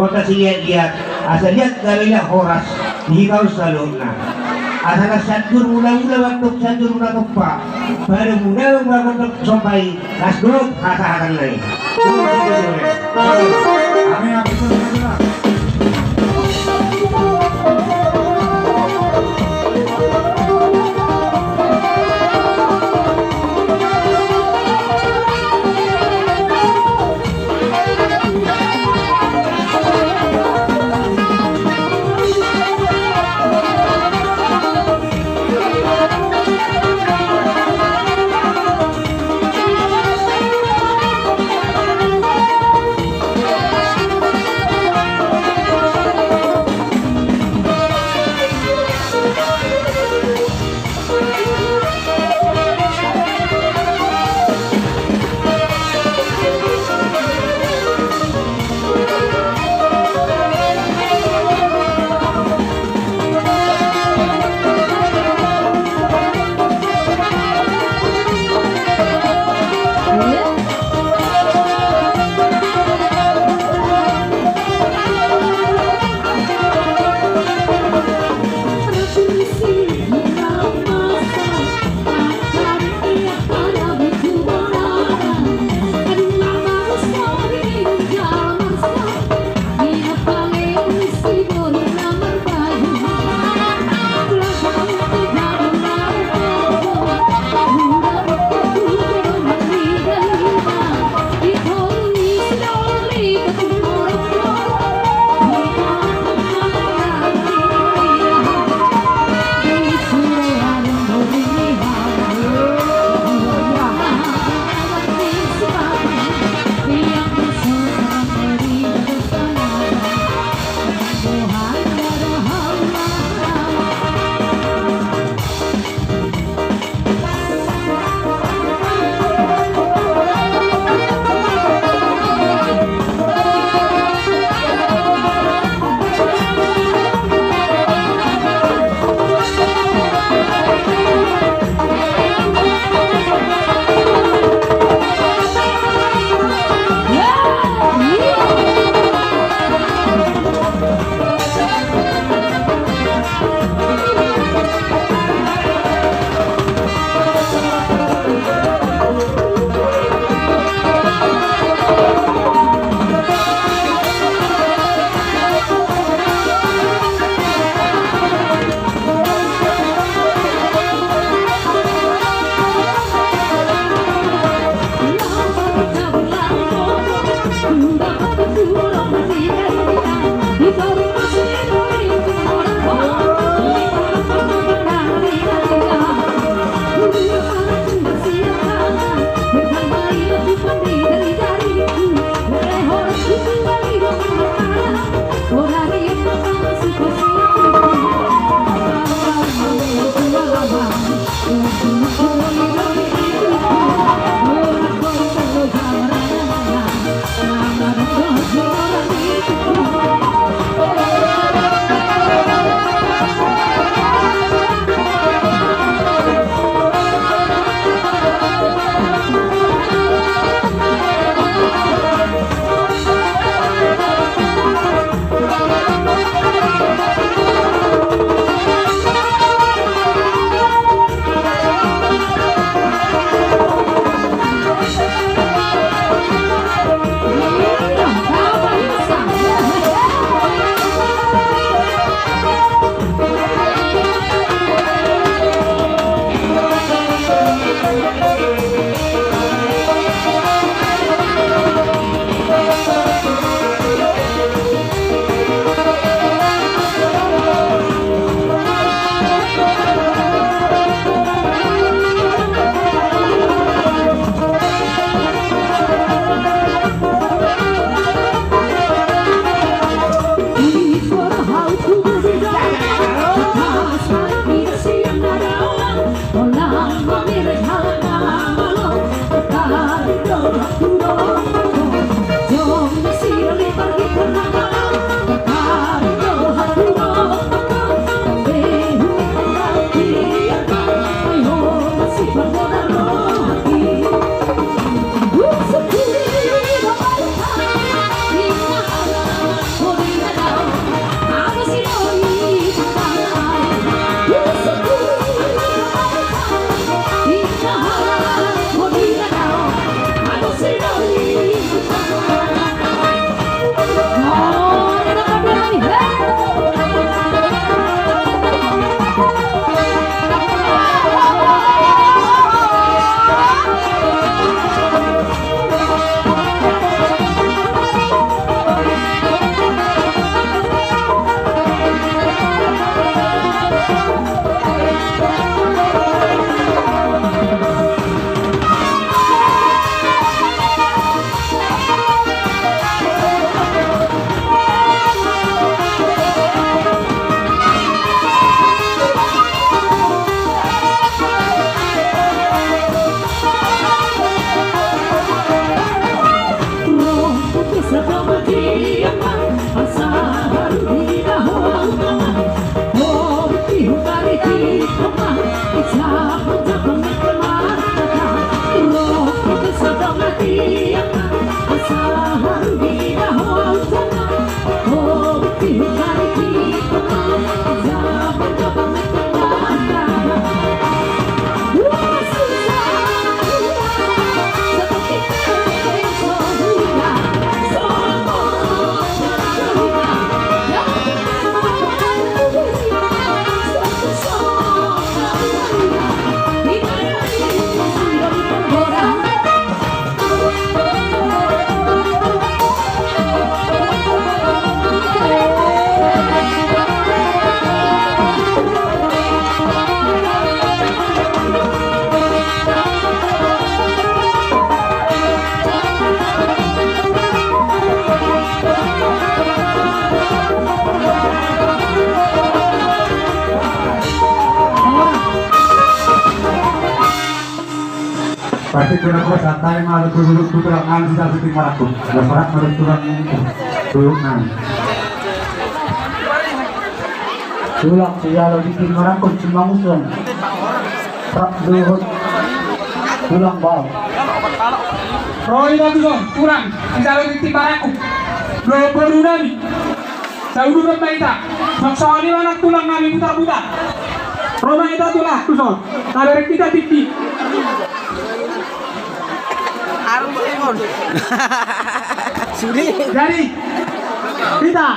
kota lihat asa lihat gawinya horas higaw sa loob na asa na sadur mula-mula waktu sadur mula pa baru mula waktu sampai nasdod haka-hakan na Amin, amin. Tapi kena ko sa tayo malu tulog ang sa ting marako. Laparak malu tulog na. Tulak sejalo bikin merangkut cuma musuhan. Prak duhut. Tulang bau. Roy na gusto, kurang. Isalo di timaraku. Bro baru nami. Sa ulo ng maita. Magsawali man ang tulang namin putar-putar. Roma ita tulang gusto. Taberek kita titi. Arung Simon. Sudi. Jadi kita